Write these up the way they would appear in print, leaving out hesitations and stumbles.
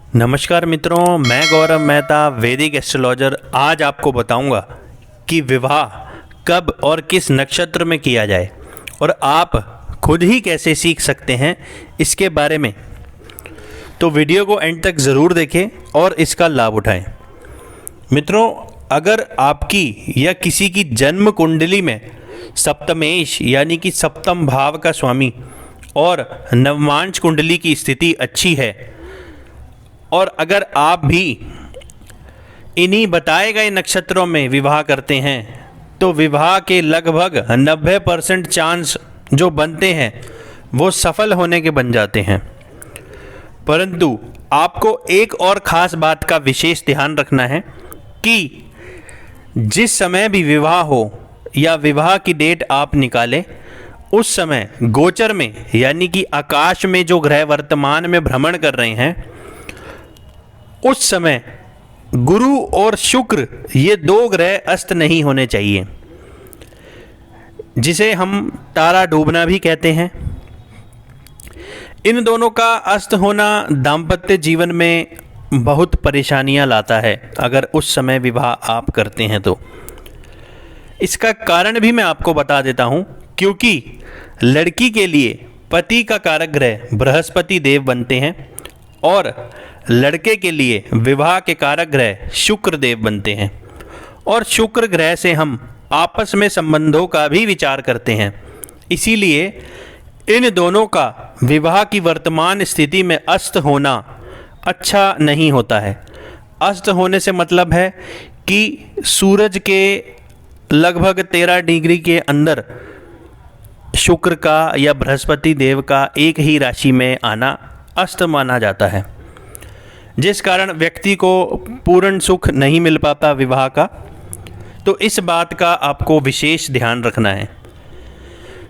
नमस्कार मित्रों, मैं गौरव मेहता वैदिक एस्ट्रोलॉजर। आज आपको बताऊंगा कि विवाह कब और किस नक्षत्र में किया जाए और आप खुद ही कैसे सीख सकते हैं इसके बारे में। तो वीडियो को एंड तक ज़रूर देखें और इसका लाभ उठाएं। मित्रों, अगर आपकी या किसी की जन्म कुंडली में सप्तमेश यानी कि सप्तम भाव का स्वामी और नवमांश कुंडली की स्थिति अच्छी है और अगर आप भी इन्हीं बताए गए नक्षत्रों में विवाह करते हैं तो विवाह के लगभग 90% चांस जो बनते हैं वो सफल होने के बन जाते हैं। परंतु आपको एक और ख़ास बात का विशेष ध्यान रखना है कि जिस समय भी विवाह हो या विवाह की डेट आप निकालें, उस समय गोचर में यानी कि आकाश में जो ग्रह वर्तमान में भ्रमण कर रहे हैं, उस समय गुरु और शुक्र ये दो ग्रह अस्त नहीं होने चाहिए, जिसे हम तारा डूबना भी कहते हैं। इन दोनों का अस्त होना दाम्पत्य जीवन में बहुत परेशानियां लाता है अगर उस समय विवाह आप करते हैं तो। इसका कारण भी मैं आपको बता देता हूं, क्योंकि लड़की के लिए पति का कारक ग्रह बृहस्पति देव बनते हैं और लड़के के लिए विवाह के कारक ग्रह शुक्र देव बनते हैं। और शुक्र ग्रह से हम आपस में संबंधों का भी विचार करते हैं। इसीलिए इन दोनों का विवाह की वर्तमान स्थिति में अस्त होना अच्छा नहीं होता है। अस्त होने से मतलब है कि सूरज के लगभग 13 डिग्री के अंदर शुक्र का या बृहस्पति देव का एक ही राशि में आना अस्त माना जाता है, जिस कारण व्यक्ति को पूर्ण सुख नहीं मिल पाता विवाह का। तो इस बात का आपको विशेष ध्यान रखना है।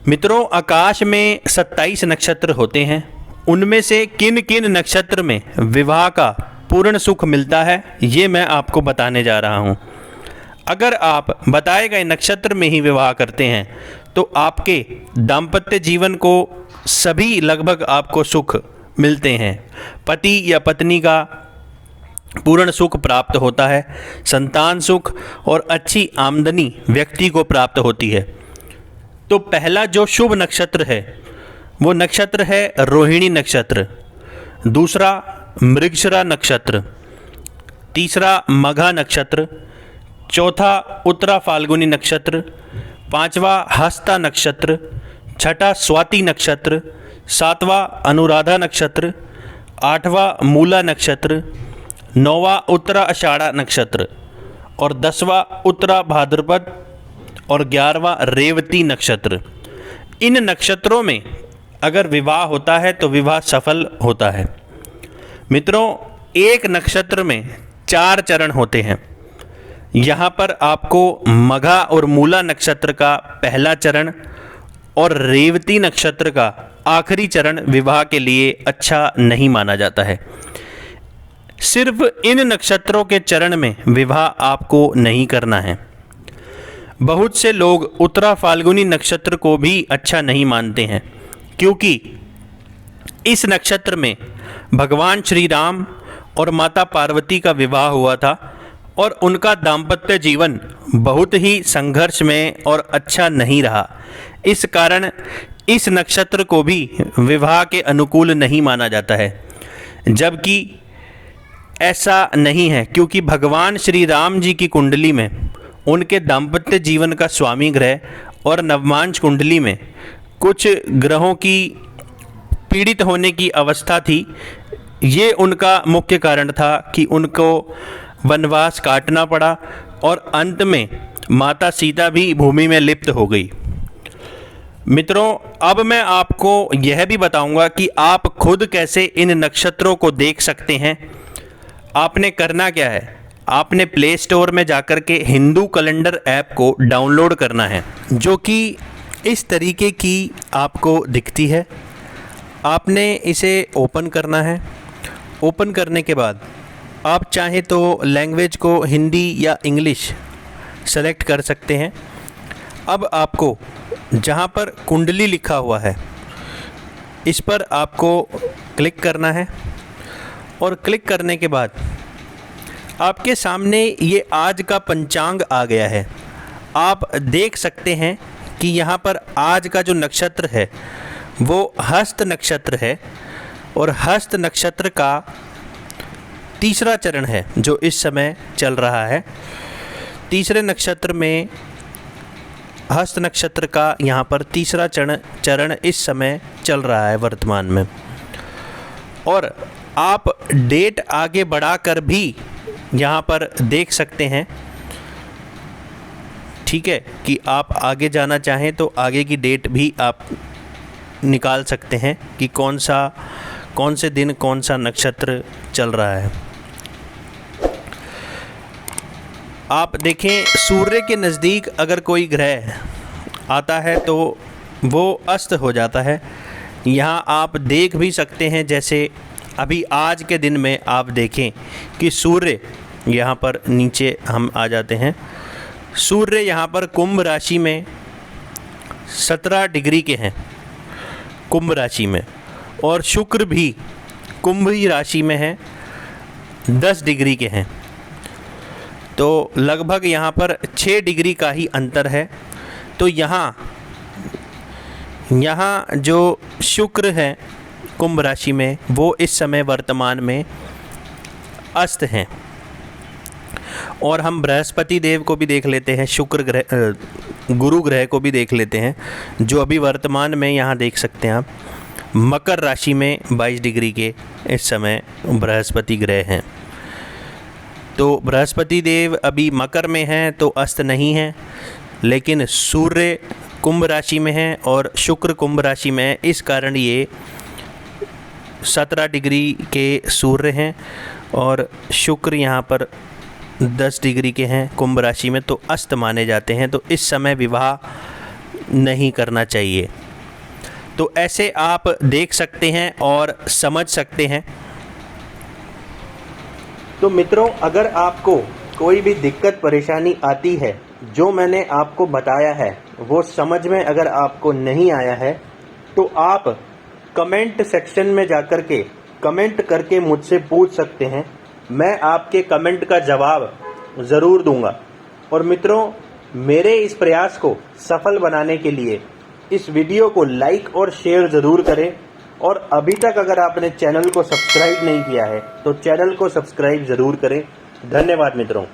मित्रों, आकाश में 27 नक्षत्र होते हैं। उनमें से किन किन नक्षत्र में विवाह का पूर्ण सुख मिलता है ये मैं आपको बताने जा रहा हूँ। अगर आप बताए गए नक्षत्र में ही विवाह करते हैं तो आपके दाम्पत्य जीवन को सभी लगभग आपको सुख मिलते हैं। पति या पत्नी का पूर्ण सुख प्राप्त होता है, संतान सुख और अच्छी आमदनी व्यक्ति को प्राप्त होती है। तो पहला जो शुभ नक्षत्र है वो नक्षत्र है रोहिणी नक्षत्र, दूसरा मृगशिरा नक्षत्र, तीसरा मघा नक्षत्र, चौथा उत्तरा फाल्गुनी नक्षत्र, पांचवा हस्ता नक्षत्र, छठा स्वाति नक्षत्र, सातवां अनुराधा नक्षत्र, आठवां मूला नक्षत्र, नौवां उत्तरा आषाढ़ा नक्षत्र और 10वां उत्तरा भाद्रपद और 11वां रेवती नक्षत्र। इन नक्षत्रों में अगर विवाह होता है तो विवाह सफल होता है। मित्रों, एक नक्षत्र में 4 चरण होते हैं। यहाँ पर आपको मघा और मूला नक्षत्र का पहला चरण और रेवती नक्षत्र का आखिरी चरण विवाह के लिए अच्छा नहीं माना जाता है। सिर्फ इन नक्षत्रों के चरण में विवाह आपको नहीं करना है। बहुत से लोग उत्तरा फाल्गुनी नक्षत्र को भी अच्छा नहीं मानते हैं, क्योंकि इस नक्षत्र में भगवान श्री राम और माता पार्वती का विवाह हुआ था और उनका दाम्पत्य जीवन बहुत ही संघर्ष में और अच्छा नहीं रहा। इस कारण इस नक्षत्र को भी विवाह के अनुकूल नहीं माना जाता है, जबकि ऐसा नहीं है, क्योंकि भगवान श्री राम जी की कुंडली में उनके दाम्पत्य जीवन का स्वामी ग्रह और नवमांश कुंडली में कुछ ग्रहों की पीड़ित होने की अवस्था थी। ये उनका मुख्य कारण था कि उनको वनवास काटना पड़ा और अंत में माता सीता भी भूमि में लिप्त हो गई। मित्रों, अब मैं आपको यह भी बताऊंगा कि आप खुद कैसे इन नक्षत्रों को देख सकते हैं। आपने करना क्या है, आपने प्ले स्टोर में जाकर के हिंदू कैलेंडर ऐप को डाउनलोड करना है, जो कि इस तरीके की आपको दिखती है। आपने इसे ओपन करना है। ओपन करने के बाद आप चाहें तो लैंग्वेज को हिंदी या इंग्लिश सेलेक्ट कर सकते हैं। अब आपको जहाँ पर कुंडली लिखा हुआ है इस पर आपको क्लिक करना है और क्लिक करने के बाद आपके सामने ये आज का पंचांग आ गया है। आप देख सकते हैं कि यहाँ पर आज का जो नक्षत्र है वो हस्त नक्षत्र है और हस्त नक्षत्र का तीसरा चरण है जो इस समय चल रहा है। तीसरे नक्षत्र में हस्त नक्षत्र का यहाँ पर तीसरा चरण इस समय चल रहा है वर्तमान में। और आप डेट आगे बढ़ाकर भी यहाँ पर देख सकते हैं, ठीक है, कि आप आगे जाना चाहें तो आगे की डेट भी आप निकाल सकते हैं कि कौन से दिन कौन सा नक्षत्र चल रहा है। आप देखें, सूर्य के नज़दीक अगर कोई ग्रह आता है तो वो अस्त हो जाता है। यहाँ आप देख भी सकते हैं, जैसे अभी आज के दिन में आप देखें कि सूर्य यहाँ पर नीचे हम आ जाते हैं। सूर्य यहाँ पर कुंभ राशि में 17 डिग्री के हैं, कुंभ राशि में, और शुक्र भी कुंभ ही राशि में है, 10 डिग्री के हैं। तो लगभग यहाँ पर 6 डिग्री का ही अंतर है। तो यहाँ जो शुक्र है कुंभ राशि में वो इस समय वर्तमान में अस्त हैं। और हम बृहस्पति देव को भी देख लेते हैं, शुक्र ग्रह, गुरु ग्रह को भी देख लेते हैं, जो अभी वर्तमान में यहाँ देख सकते हैं आप मकर राशि में 22 डिग्री के इस समय बृहस्पति ग्रह हैं। तो बृहस्पति देव अभी मकर में हैं तो अस्त नहीं है, लेकिन सूर्य कुंभ राशि में है और शुक्र कुंभ राशि में है। इस कारण ये 17 डिग्री के सूर्य हैं और शुक्र यहाँ पर 10 डिग्री के हैं कुंभ राशि में, तो अस्त माने जाते हैं। तो इस समय विवाह नहीं करना चाहिए। तो ऐसे आप देख सकते हैं और समझ सकते हैं। तो मित्रों, अगर आपको कोई भी दिक्कत परेशानी आती है, जो मैंने आपको बताया है वो समझ में अगर आपको नहीं आया है, तो आप कमेंट सेक्शन में जाकर के कमेंट करके मुझसे पूछ सकते हैं। मैं आपके कमेंट का जवाब ज़रूर दूंगा। और मित्रों, मेरे इस प्रयास को सफल बनाने के लिए इस वीडियो को लाइक और शेयर ज़रूर करें। और अभी तक अगर आपने चैनल को सब्सक्राइब नहीं किया है तो चैनल को सब्सक्राइब ज़रूर करें। धन्यवाद मित्रों।